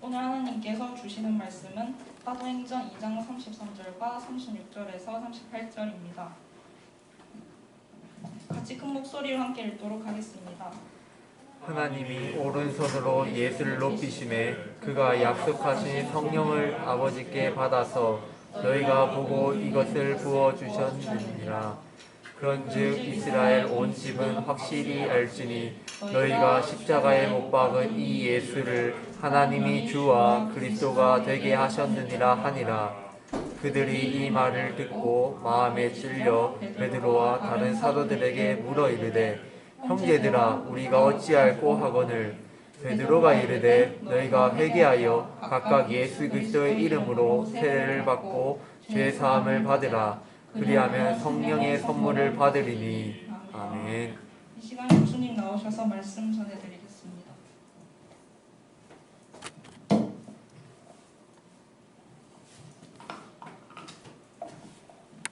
오늘 하나님께서 주시는 말씀은 사도행전 2장 33절과 36절에서 38절입니다. 같이 큰 목소리로 함께 읽도록 하겠습니다. 하나님이 오른손으로 예수를 높이심에 그가 약속하신 성령을 아버지께 받아서 너희가 보고 이것을 부어주셨느니라. 그런즉 이스라엘 온 집은 확실히 알지니 너희가 십자가에 못 박은 이 예수를 하나님이 주와 그리스도가 되게 하셨느니라 하니라. 그들이 이 말을 듣고 마음에 찔려 베드로와 다른 사도들에게 물어 이르되 형제들아 우리가 어찌할꼬 하거늘. 베드로가 이르되 너희가 회개하여 각각 예수 그리스도의 이름으로 세례를 받고 죄 사함을 받으라. 그리하면 성령의 선물을 받으리니. 아멘. 이 시간에 주님 나오셔서 말씀 전해드리겠습니다.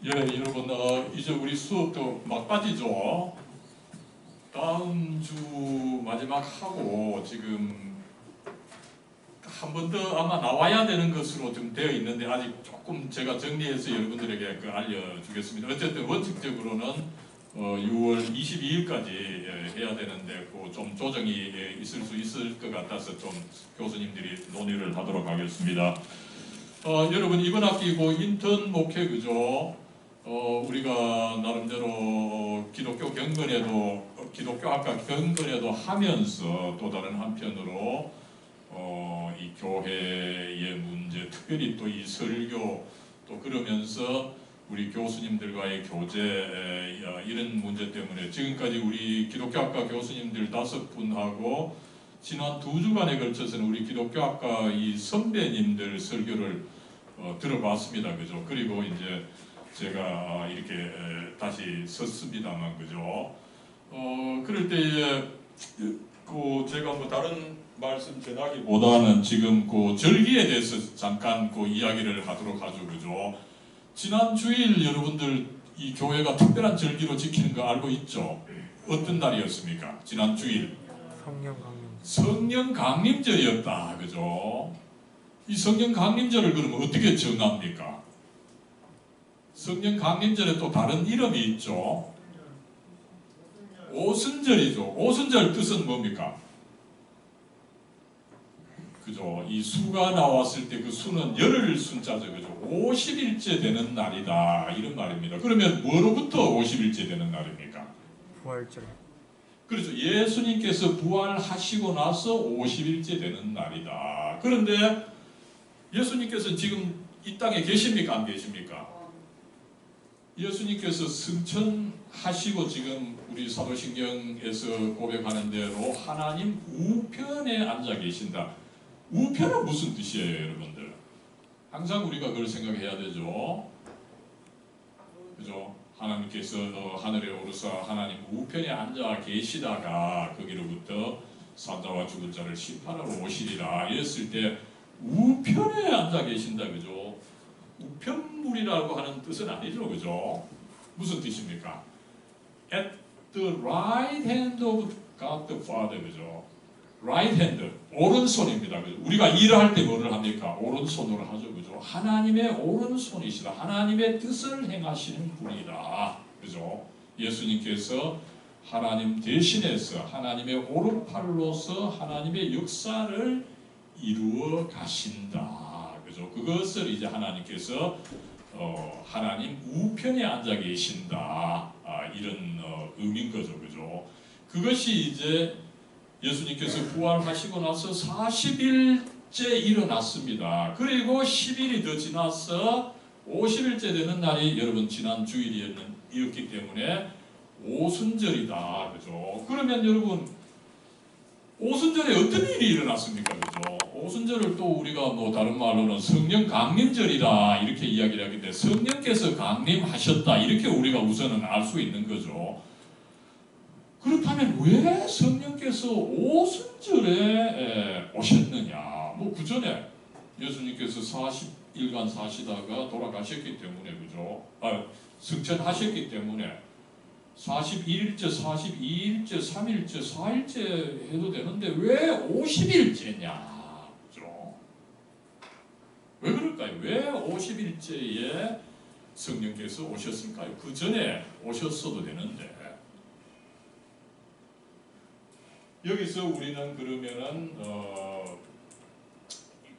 예, 여러분, 이제 우리 수업도 막바지죠. 다음 주 마지막 하고 지금 한 번 더 아마 나와야 되는 것으로 좀 되어 있는데 아직 조금 제가 정리해서 여러분들에게 알려주겠습니다. 어쨌든 원칙적으로는 6월 22일까지 해야 되는데 좀 조정이 있을 수 있을 것 같아서 좀 교수님들이 논의를 하도록 하겠습니다. 여러분 이번 학기고 인턴 목회 그죠? 우리가 나름대로 기독교 학과 경건에도 하면서 또 다른 한편으로 이 교회의 문제, 특별히 또 이 설교 또 그러면서 우리 교수님들과의 교제 이런 문제 때문에 지금까지 우리 기독교학과 교수님들 5분하고 지난 2주간에 걸쳐서는 우리 기독교학과 이 선배님들 설교를 들어봤습니다. 그죠? 그리고 이제 제가 이렇게 다시 섰습니다만 그죠? 그럴 때에 제가 뭐 다른 말씀 전하기보다는 지금 절기에 대해서 잠깐 이야기를 하도록 하죠. 그죠? 지난 주일 여러분들 이 교회가 특별한 절기로 지키는 거 알고 있죠? 어떤 날이었습니까? 지난 주일 성령 강림절이었다. 그죠? 이 성령 강림절을 그러면 어떻게 정합니까? 성령 강림절에 또 다른 이름이 있죠. 오순절이죠. 오순절 뜻은 뭡니까? 그죠? 이 수가 나왔을 때 그 수는 열흘 순자죠. 그죠? 50일째 되는 날이다. 이런 말입니다. 그러면 뭐로부터 50일째 되는 날입니까? 부활절. 그렇죠. 예수님께서 부활하시고 나서 50일째 되는 날이다. 그런데 예수님께서 지금 이 땅에 계십니까? 안 계십니까? 예수님께서 승천하시고 지금 우리 사도신경에서 고백하는 대로 하나님 우편에 앉아 계신다. 우편은 무슨 뜻이에요, 여러분들? 항상 우리가 그걸 생각해야 되죠. 그죠? 하나님께서 하늘에 오르사 하나님 우편에 앉아 계시다가 거기로부터 산자와 죽은 자를 심판하러 오시리라 이랬을 때 우편에 앉아 계신다. 그죠? 우편물이라고 하는 뜻은 아니죠. 그죠? 무슨 뜻입니까? At the right hand of God the Father. 그죠? right hand, 오른손입니다. 그죠? 우리가 일을 할 때 뭐를 합니까? 오른손으로 하죠. 그죠? 하나님의 오른손이시다. 하나님의 뜻을 행하시는 분이다. 그죠? 예수님께서 하나님 대신해서 하나님의 오른팔로서 하나님의 역사를 이루어 가신다. 그죠? 그것을 이제 하나님께서 하나님 우편에 앉아 계신다. 이런 의미인 거죠. 그죠? 그것이 이제 예수님께서 부활하시고 나서 40일째 일어났습니다. 그리고 10일이 더 지나서 50일째 되는 날이 여러분 지난 주일이었기 때문에 오순절이다. 그죠? 그러면 여러분 오순절에 어떤 일이 일어났습니까? 그죠? 오순절을 또 우리가 뭐 다른 말로는 성령 강림절이다 이렇게 이야기를 하기 때문에 성령께서 강림하셨다 이렇게 우리가 우선은 알 수 있는 거죠. 그렇다면 왜 성령께서 오순절에 오셨느냐? 뭐 그 전에 예수님께서 40일간 사시다가 돌아가셨기 때문에 그죠? 승천하셨기 때문에 41일째, 42일째, 3일째, 4일째 해도 되는데 왜 50일째냐? 그죠? 50일째에 성령께서 오셨을까요? 그 전에 오셨어도 되는데. 여기서 우리는 그러면은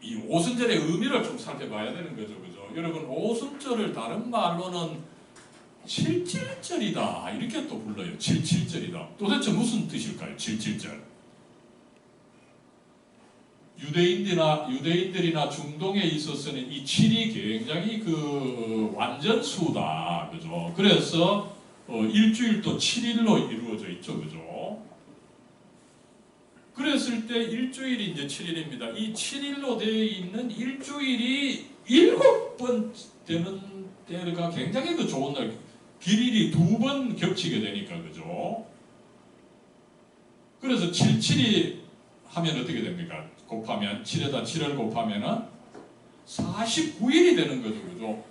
이 오순절의 의미를 좀 살펴봐야 되는 거죠, 그죠? 여러분, 오순절을 다른 말로는 칠칠절이다 이렇게 또 불러요. 칠칠절이다. 도대체 무슨 뜻일까요? 칠칠절. 유대인들이나 중동에 있어서는 이 7이 굉장히 그 완전수다, 그죠? 그래서 일주일도 7일로 이루어져 있죠, 그죠? 그랬을 때 일주일이 이제 7일입니다. 이 7일로 되어 있는 일주일이 7번 되는 때가 굉장히 그 좋은 날, 길일이 2번 겹치게 되니까, 그죠? 그래서 77이 하면 어떻게 됩니까? 곱하면 7에다 7을 곱하면은 49일이 되는 거죠, 그죠?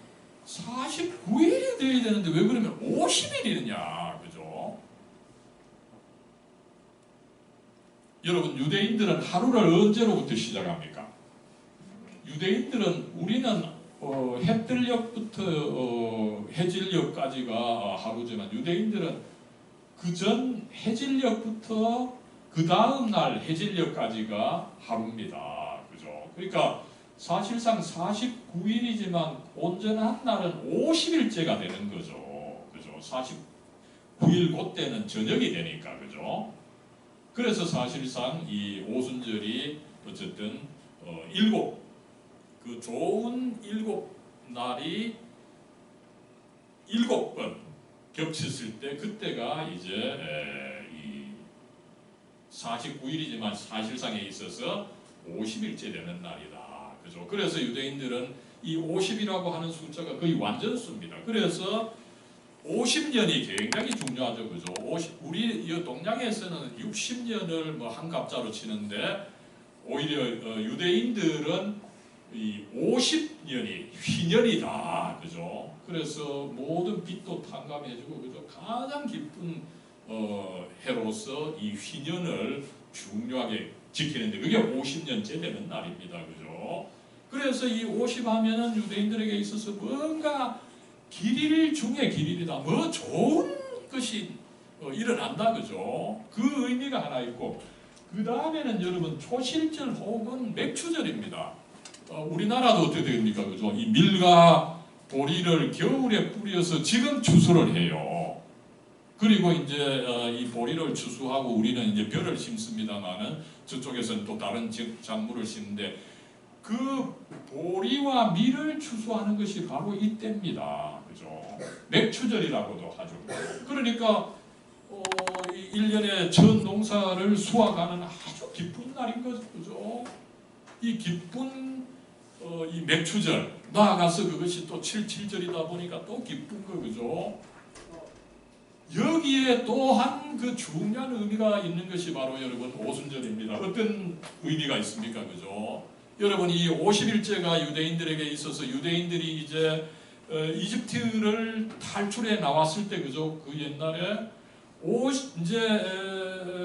49일이 되어야 되는데 왜 그러면 50일이느냐, 그죠? 여러분, 유대인들은 하루를 언제로부터 시작합니까? 유대인들은 우리는 해뜰녘부터 해질녘까지가 하루지만 유대인들은 그 전 해질녘부터 그 다음 날 해질녘까지가 하루입니다. 그죠? 그러니까 사실상 49일이지만 온전한 날은 50일째가 되는 거죠. 그죠? 49일 그때는 저녁이 되니까, 그죠? 그래서 사실상 이 오순절이 어쨌든 그 좋은 7날이 7번 겹쳤을 때 그때가 이제 49일이지만 사실상에 있어서 50일째 되는 날이다. 그죠? 그래서 유대인들은 이 50이라고 하는 숫자가 거의 완전수입니다. 그래서 50년이 굉장히 중요하죠. 그죠? 우리 이 동양에서는 60년을 뭐 한 갑자로 치는데 오히려 유대인들은 이 50년이 휘년이다. 그죠? 그래서 모든 빛도 탕감해주고, 그죠? 가장 기쁜 해로서 이 휘년을 중요하게 지키는데 그게 50년째 되는 날입니다. 그죠? 그래서 이 50 하면은 유대인들에게 있어서 뭔가 길일 중에 길일이다. 뭐 좋은 것이 일어난다. 그죠? 그 의미가 하나 있고, 그 다음에는 여러분 초실절 혹은 맥추절입니다. 우리나라도 어떻게 됩니까? 그죠? 이 밀과 보리를 겨울에 뿌려서 지금 추수를 해요. 그리고 이제 이 보리를 추수하고 우리는 이제 벼를 심습니다만은 저쪽에서는 또 다른 작물을 심는데 그 보리와 밀을 추수하는 것이 바로 이때입니다. 그죠? 맥추절이라고도 하죠. 그러니까 1년에 전 농사를 수확하는 아주 기쁜 날인 거죠. 그죠? 이 기쁜 이 맥추절, 나아가서 그것이 또 77절이다 보니까 또 기쁜 거, 그죠? 여기에 또한 그 중요한 의미가 있는 것이 바로 여러분 오순절입니다. 어떤 의미가 있습니까? 그죠? 여러분, 이 50일째가 유대인들에게 있어서 유대인들이 이제 이집트를 탈출해 나왔을 때, 그죠? 그 옛날에 이제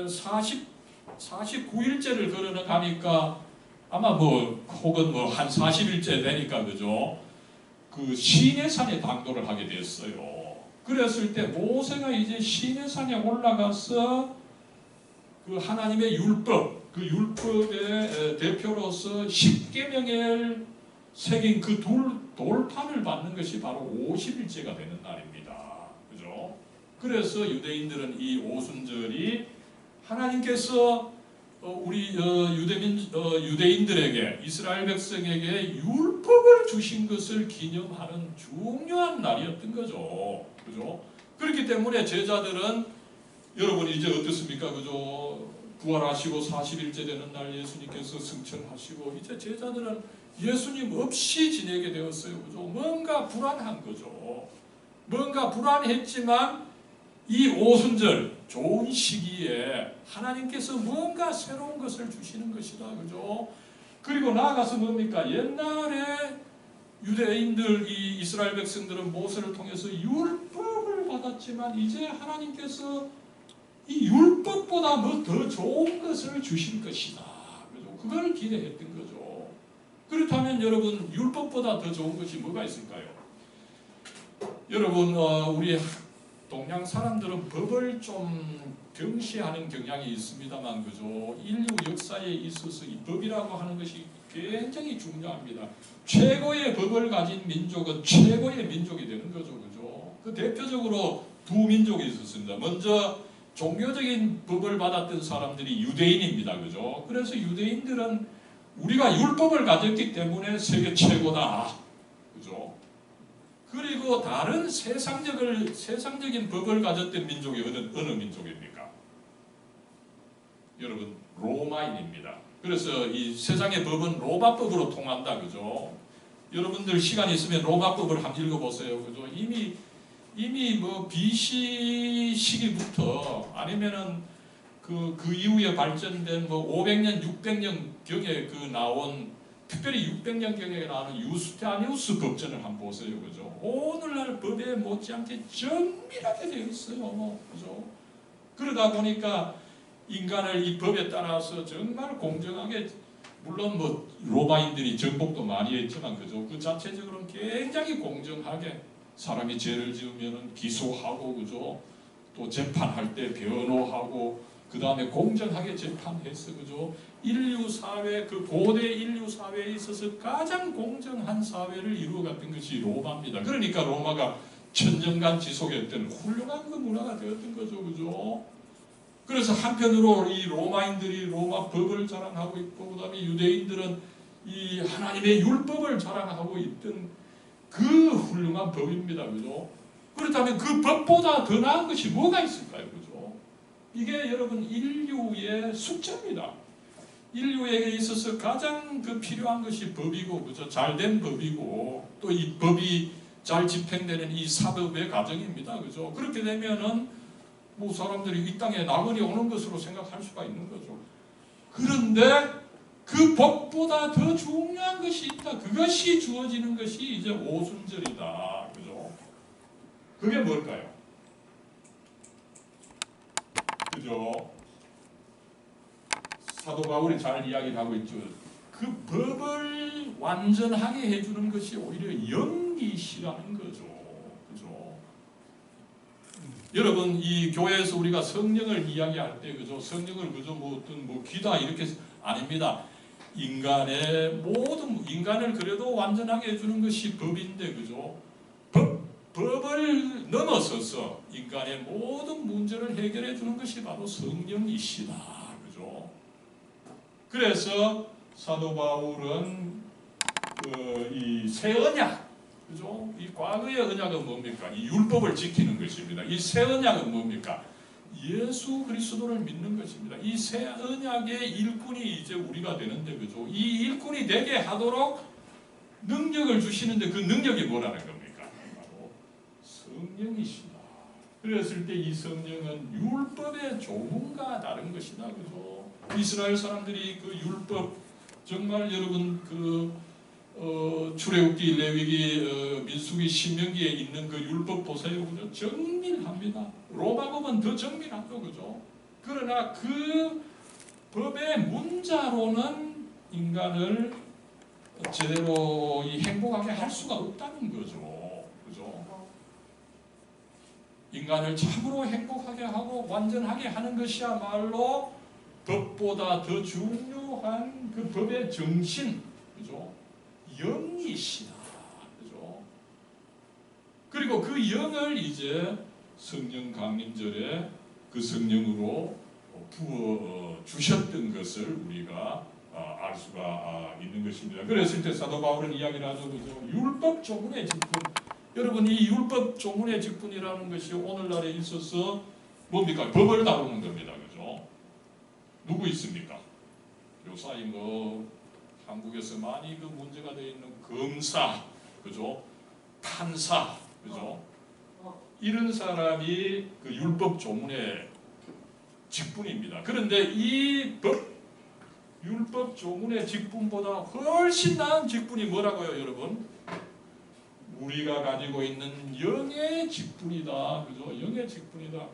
49일째를 걸어 가니까 아마 뭐 혹은 뭐 한 40일째 되니까, 그죠? 그 시내산에 당도를 하게 됐어요. 그랬을 때 모세가 이제 시내산에 올라가서 그 하나님의 율법, 그 율법의 대표로서 10계명을 새긴 그 돌판을 받는 것이 바로 50일째가 되는 날입니다. 그죠? 그래서 유대인들은 이 오순절이 하나님께서 우리 유대인들에게, 이스라엘 백성에게 율법을 주신 것을 기념하는 중요한 날이었던 거죠. 그죠? 그렇기 때문에 제자들은 여러분 이제 어떻습니까? 그죠? 부활하시고 40일째 되는 날 예수님께서 승천하시고 이제 제자들은 예수님 없이 지내게 되었어요. 그죠? 뭔가 불안한 거죠. 뭔가 불안했지만 이 오순절 좋은 시기에 하나님께서 뭔가 새로운 것을 주시는 것이다. 그죠? 그리고 나아가서 뭡니까? 옛날에 유대인들, 이 이스라엘 백성들은 모세를 통해서 율법을 받았지만 이제 하나님께서 이 율법보다 뭐 더 좋은 것을 주실 것이다. 그죠? 그걸 기대했던 거죠. 그렇다면 그렇다면 여러분 율법보다 더 좋은 것이 뭐가 있을까요? 여러분 우리 동양 사람들은 법을 좀 경시하는 경향이 있습니다만 그죠? 인류 역사에 있어서 이 법이라고 하는 것이 굉장히 중요합니다. 최고의 법을 가진 민족은 최고의 민족이 되는 거죠. 그죠? 그 대표적으로 두 민족이 있었습니다. 먼저 종교적인 법을 받았던 사람들이 유대인입니다. 그죠? 그래서 유대인들은 우리가 율법을 가졌기 때문에 세계 최고다. 그죠? 그리고 다른 세상적인 법을 가졌던 민족이 어느 민족입니까? 여러분 로마인입니다. 그래서 이 세상의 법은 로마법으로 통한다. 그죠? 여러분들 시간 있으면 로마법을 한번 읽어보세요. 그죠? 이미 뭐 BC 시기부터 아니면은 그 이후에 발전된 뭐 500년, 600년 경에 나온 특별히 600년 경에 나오는 유스티아니우스 법전을 한번 보세요. 그죠? 오늘날 법에 못지않게 정밀하게 되어 있어요. 그죠? 그러다 보니까 인간을 이 법에 따라서 정말 공정하게 물론 뭐 로마인들이 정복도 많이 했지만 그죠? 그 자체적으로는 굉장히 공정하게 사람이 죄를 지으면은 기소하고 그죠? 또 재판할 때 변호하고 그 다음에 공정하게 재판했어. 그죠? 인류 사회, 그 고대 인류 사회에 있어서 가장 공정한 사회를 이루어갔던 것이 로마입니다. 그러니까 로마가 천년간 지속했던 훌륭한 그 문화가 되었던 거죠. 그죠? 그래서 한편으로 이 로마인들이 로마 법을 자랑하고 있고 그 다음에 유대인들은 이 하나님의 율법을 자랑하고 있던 그 훌륭한 법입니다. 그죠? 그렇다면 그 법보다 더 나은 것이 뭐가 있을까요? 그죠? 이게 여러분 인류의 숙제입니다. 인류에게 있어서 가장 그 필요한 것이 법이고, 그죠? 잘된 법이고, 또 이 법이 잘 집행되는 이 사법의 과정입니다. 그죠? 그렇게 되면은 뭐 사람들이 이 땅에 낙원이 오는 것으로 생각할 수가 있는 거죠. 그런데 그 법보다 더 중요한 것이 있다. 그것이 주어지는 것이 이제 오순절이다. 그죠? 그게 뭘까요? 그죠? 사도 바울이 잘 이야기를 하고 있죠. 그 법을 완전하게 해주는 것이 오히려 영이시라는 거죠. 그죠? 여러분, 이 교회에서 우리가 성령을 이야기할 때, 그죠? 성령을 그저 뭐 어떤 뭐 귀다 이렇게 아닙니다. 인간을 그래도 완전하게 해주는 것이 법인데, 그죠? 법을 넘어서서 인간의 모든 문제를 해결해 주는 것이 바로 성령이시다. 그죠? 그래서 사도 바울은 이 새 언약, 그죠? 이 과거의 언약은 뭡니까? 이 율법을 지키는 것입니다. 이 새 언약은 뭡니까? 예수 그리스도를 믿는 것입니다. 이 새 언약의 일꾼이 이제 우리가 되는데, 그죠? 이 일꾼이 되게 하도록 능력을 주시는데 그 능력이 뭐라는 겁니까? 바로 성령이시다. 그랬을 때 이 성령은 율법의 조문과 다른 것이다. 그죠? 이스라엘 사람들이 그 율법, 정말 여러분 출애굽기, 레위기, 민수기, 신명기에 있는 그 율법 보세요. 그죠? 정밀합니다. 로마법은 더 정밀하죠. 그죠? 그러나 그 법의 문자로는 인간을 제대로 행복하게 할 수가 없다는 거죠. 그죠? 인간을 참으로 행복하게 하고 완전하게 하는 것이야말로 법보다 더 중요한 그 법의 정신, 그죠? 영이시다. 그죠? 그리고 그 영을 이제 성령 강림절에 그 성령으로 부어 주셨던 것을 우리가 알 수가 있는 것입니다. 그랬을 때 사도 바울은 이야기를 하죠. 그죠? 율법 조문의 직분. 여러분, 이 율법 조문의 직분이라는 것이 오늘날에 있어서 뭡니까? 법을 다루는 겁니다. 그죠? 누구 있습니까? 요사이 한국에서 많이 그 문제가 되어 있는 검사, 그죠? 판사, 그죠? 이런 사람이 그 율법 조문의 직분입니다. 그런데 이 율법 조문의 직분보다 훨씬 나은 직분이 뭐라고요, 여러분? 우리가 가지고 있는 영의 직분이다. 그죠? 영의 직분이다.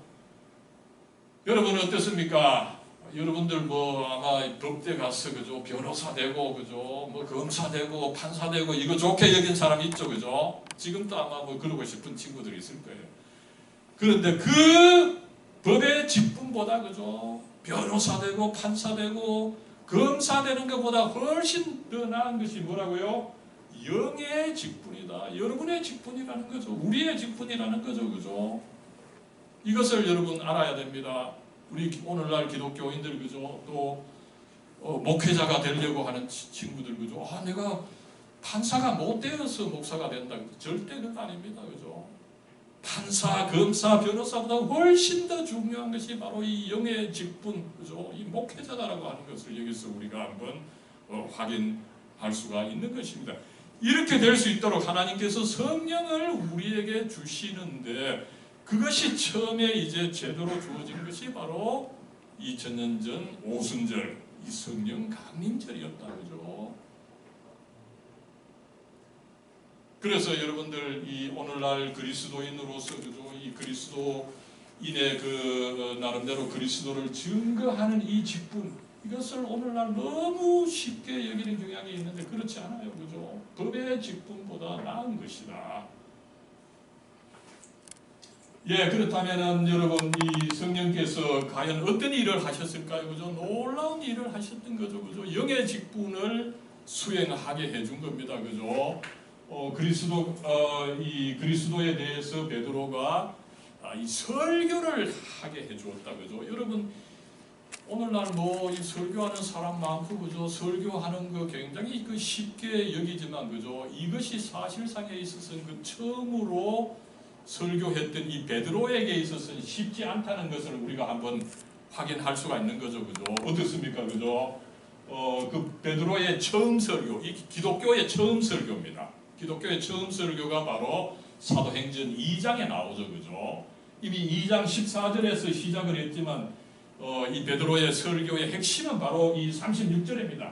여러분 어떻습니까? 여러분들 뭐 아마 법대 가서 그죠 변호사 되고 그죠 뭐 검사 되고 판사 되고 이거 좋게 여긴 사람 있죠 그죠? 지금도 아마 뭐 그러고 싶은 친구들이 있을 거예요. 그런데 그 법의 직분보다 그죠 변호사 되고 판사 되고 검사 되는 것보다 훨씬 더 나은 것이 뭐라고요? 영의 직분이다. 여러분의 직분이라는 거죠. 우리의 직분이라는 거죠. 그죠? 이것을 여러분 알아야 됩니다. 우리 오늘날 기독교인들 그죠? 또 목회자가 되려고 하는 친구들 그죠? 아 내가 판사가 못 되어서 목사가 된다. 절대 그건 아닙니다. 그죠? 판사, 검사, 변호사보다 훨씬 더 중요한 것이 바로 이 영의 직분, 그죠? 이 목회자다라고 하는 것을 여기서 우리가 한번 확인할 수가 있는 것입니다. 이렇게 될 수 있도록 하나님께서 성령을 우리에게 주시는데 그것이 처음에 이제 제대로 주어진 것이 바로 2000년 전 오순절 이 성령 강림절이었다, 그죠? 그래서 여러분들 이 오늘날 그리스도인으로서 그죠 이 그리스도인의 그 나름대로 그리스도를 증거하는 이 직분 이것을 오늘날 너무 쉽게 여기는 경향이 있는데 그렇지 않아요, 그죠? 법의 직분보다 나은 것이다. 예, 그렇다면은 여러분 이 성령께서 과연 어떤 일을 하셨을까요, 그죠? 놀라운 일을 하셨던 거죠, 그죠? 영의 직분을 수행하게 해준 겁니다, 그죠? 이 그리스도에 대해서 베드로가 이 설교를 하게 해주었다, 그죠? 여러분 오늘날 뭐 이 설교하는 사람 많고 그죠? 설교하는 거 굉장히 그 쉽게 여기지만 그죠? 이것이 사실상에 있어서는 그 처음으로 설교했던 이 베드로에게 있어서는 쉽지 않다는 것을 우리가 한번 확인할 수가 있는 거죠, 그죠? 어떻습니까, 그죠? 그 베드로의 처음 설교, 이 기독교의 처음 설교입니다. 기독교의 처음 설교가 바로 사도행전 2장에 나오죠, 그죠? 이미 2장 14절에서 시작을 했지만 이 베드로의 설교의 핵심은 바로 이 36절입니다.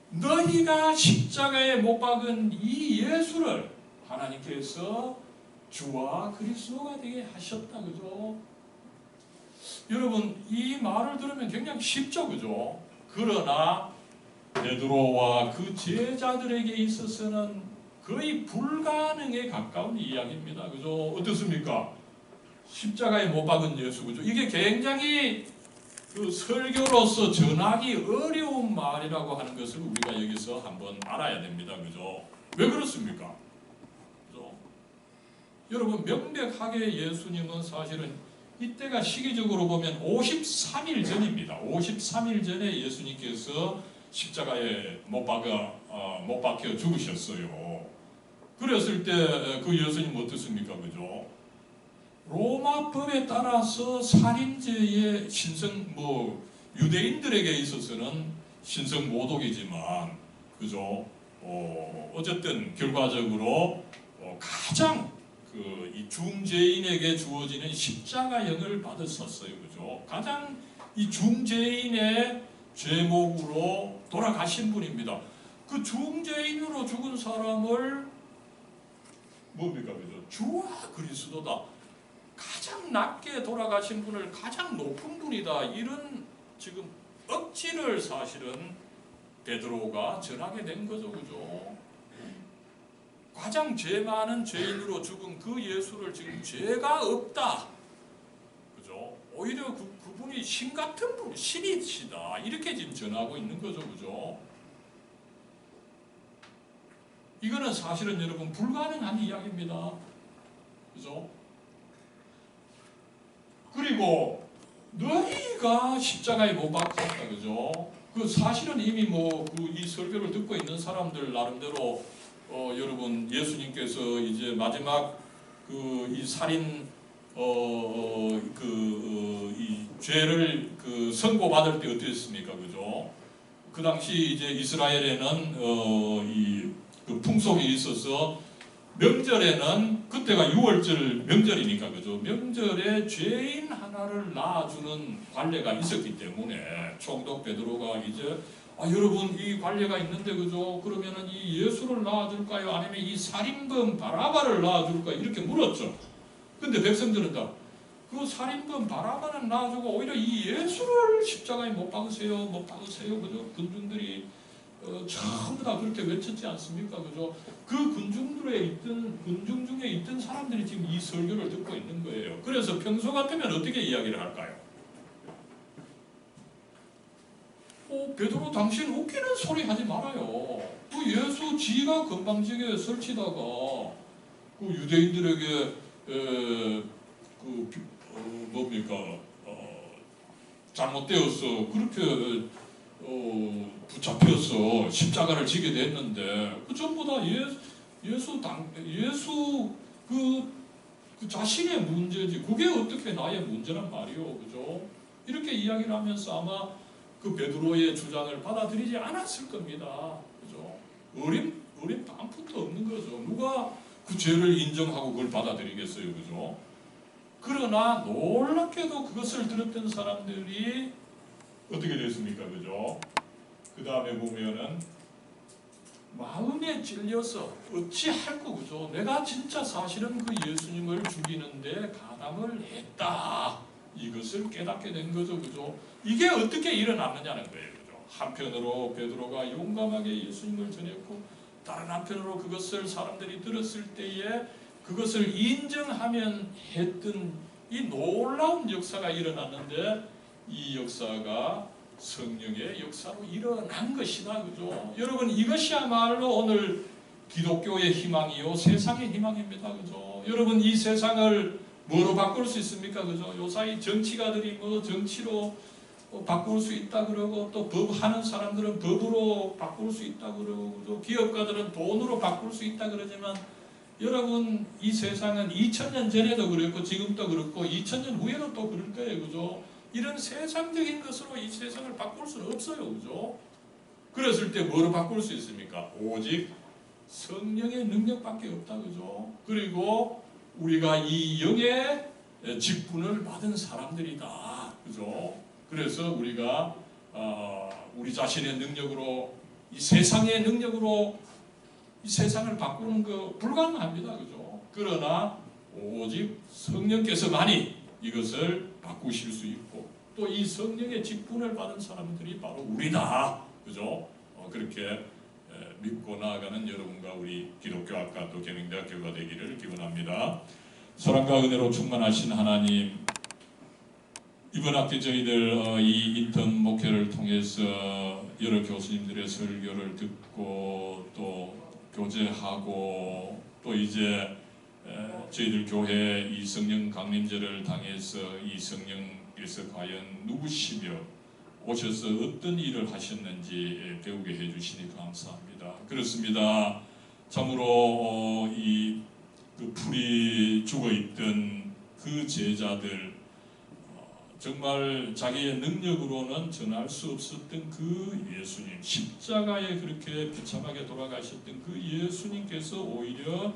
너희가 십자가에 못 박은 이 예수를 하나님께서 주와 그리스도가 되게 하셨다, 그죠? 여러분 이 말을 들으면 굉장히 쉽죠, 그죠? 그러나 베드로와 그 제자들에게 있어서는 거의 불가능에 가까운 이야기입니다. 그죠? 어떻습니까? 십자가에 못 박은 예수, 그죠? 이게 굉장히 그 설교로서 전하기 어려운 말이라고 하는 것을 우리가 여기서 한번 알아야 됩니다. 그죠? 왜 그렇습니까? 그죠? 여러분 명백하게 예수님은 사실은 이때가 시기적으로 보면 53일 전입니다. 53일 전에 예수님께서 십자가에 못 박혀 죽으셨어요. 그랬을 때 그 예수님 어떻습니까? 그죠? 로마법에 따라서 살인죄의 유대인들에게 있어서는 신성모독이지만, 그죠? 어쨌든 결과적으로 가장 이 중죄인에게 주어지는 십자가형을 받았었어요, 그죠? 가장 이 중죄인의 죄목으로 돌아가신 분입니다. 그 중죄인으로 죽은 사람을 뭡니까, 그죠? 주와 그리스도다. 가장 낮게 돌아가신 분을 가장 높은 분이다. 이런 지금 억지를 사실은 베드로가 전하게 된 거죠, 그죠? 가장 죄 많은 죄인으로 죽은 그 예수를 지금 죄가 없다, 그죠? 오히려 그분이 신 같은 분, 신이시다. 이렇게 지금 전하고 있는 거죠, 그죠? 이거는 사실은 여러분 불가능한 이야기입니다, 그죠? 그리고 너희가 십자가에 못 박혔다, 그죠? 그 사실은 이미 이 설교를 듣고 있는 사람들 나름대로 여러분 예수님께서 이제 마지막 이 살인 이 죄를 선고받을 때 어땠습니까, 그죠? 그 당시 이제 이스라엘에는 그 풍속이 있어서 명절에는 그때가 6월절 명절이니까 그죠? 명절에 죄인 하나를 낳아주는 관례가 있었기 때문에 총독 베드로가 이제 여러분 이 관례가 있는데 그죠? 그러면은 이 예수를 낳아줄까요? 아니면 이 살인범 바라바를 낳아줄까요? 이렇게 물었죠. 근데 백성들은 다 그 살인범 바라바는 놔주고 오히려 이 예수를 십자가에 못 박으세요, 못 박으세요. 그죠? 군중들이 전부 다 그렇게 외쳤지 않습니까? 그죠? 그 군중 중에 있던 사람들이 지금 이 설교를 듣고 있는 거예요. 그래서 평소 같으면 어떻게 이야기를 할까요? 베드로 당신 웃기는 소리 하지 말아요. 그 예수 지가 건방지게 설치다가 그 유대인들에게 잘못되어서 그렇게 붙잡혀서 십자가를 지게 됐는데 그 전부 다 예수 그 자신의 문제지 그게 어떻게 나의 문제란 말이요, 그죠? 이렇게 이야기를 하면서 아마 그 베드로의 주장을 받아들이지 않았을 겁니다, 그죠? 어림 땀부터 없는 거죠. 누가 그 죄를 인정하고 그걸 받아들이겠어요, 그죠? 그러나 놀랍게도 그것을 들었던 사람들이 어떻게 됐습니까? 그죠? 그 다음에 보면은 마음에 찔려서 어찌할꼬, 그죠? 내가 진짜 사실은 그 예수님을 죽이는데 가담을 했다. 이것을 깨닫게 된 거죠, 그죠? 이게 어떻게 일어났느냐는 거예요, 그죠? 한편으로 베드로가 용감하게 예수님을 전했고 다른 한편으로 그것을 사람들이 들었을 때에 그것을 인정하면 했던 이 놀라운 역사가 일어났는데 이 역사가 성령의 역사로 일어난 것이다, 그죠? 여러분, 이것이야말로 오늘 기독교의 희망이요 세상의 희망입니다, 그죠? 여러분, 이 세상을 뭐로 바꿀 수 있습니까, 그죠? 요사이 정치가들이 뭐 정치로 바꿀 수 있다 그러고 또 법하는 사람들은 법으로 바꿀 수 있다 그러고 또 기업가들은 돈으로 바꿀 수 있다 그러지만 여러분, 이 세상은 2000년 전에도 그랬고 지금도 그렇고 2000년 후에도 또 그럴 거예요, 그죠? 이런 세상적인 것으로 이 세상을 바꿀 수는 없어요, 그죠? 그랬을 때 뭐로 바꿀 수 있습니까? 오직 성령의 능력밖에 없다, 그죠? 그리고 우리가 이 영의 직분을 받은 사람들이다, 그죠? 그래서 우리가 우리 자신의 능력으로 이 세상의 능력으로 이 세상을 바꾸는 거 불가능합니다, 그죠? 그러나 오직 성령께서만이 이것을 바꾸실 수 있고 또 이 성령의 직분을 받은 사람들이 바로 우리다, 그죠? 그렇게 믿고 나아가는 여러분과 우리 기독교학과 또 계명대학교가 되기를 기원합니다. 사랑과 은혜로 충만하신 하나님, 이번 학기 저희들 이 인턴 목회를 통해서 여러 교수님들의 설교를 듣고 또 교제하고 또 이제 저희들 교회 이 성령 강림제를 당해서 이 성령께서 과연 누구시며 오셔서 어떤 일을 하셨는지 배우게 해주시니 감사합니다. 그렇습니다. 참으로 그 풀이 죽어있던 그 제자들, 정말 자기의 능력으로는 전할 수 없었던 그 예수님, 십자가에 그렇게 비참하게 돌아가셨던 그 예수님께서 오히려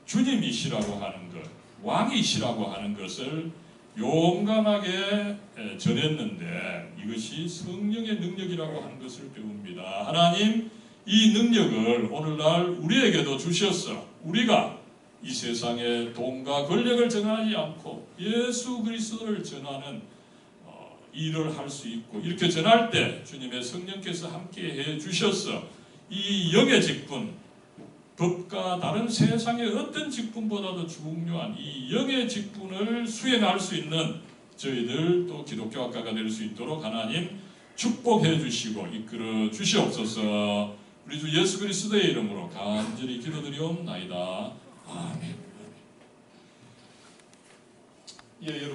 주님이시라고 하는 것, 왕이시라고 하는 것을 용감하게 전했는데 이것이 성령의 능력이라고 하는 것을 배웁니다. 하나님, 이 능력을 오늘날 우리에게도 주셨어. 우리가 이 세상에 돈과 권력을 전하지 않고 예수 그리스도를 전하는 일을 할 수 있고, 이렇게 전할 때 주님의 성령께서 함께 해 주셔서 이 영의 직분, 법과 다른 세상의 어떤 직분보다도 중요한 이 영의 직분을 수행할 수 있는 저희들 또 기독교학과가 될 수 있도록 하나님 축복해 주시고 이끌어 주시옵소서. 우리 주 예수 그리스도의 이름으로 간절히 기도드리옵나이다. 아멘. 예, 여러분.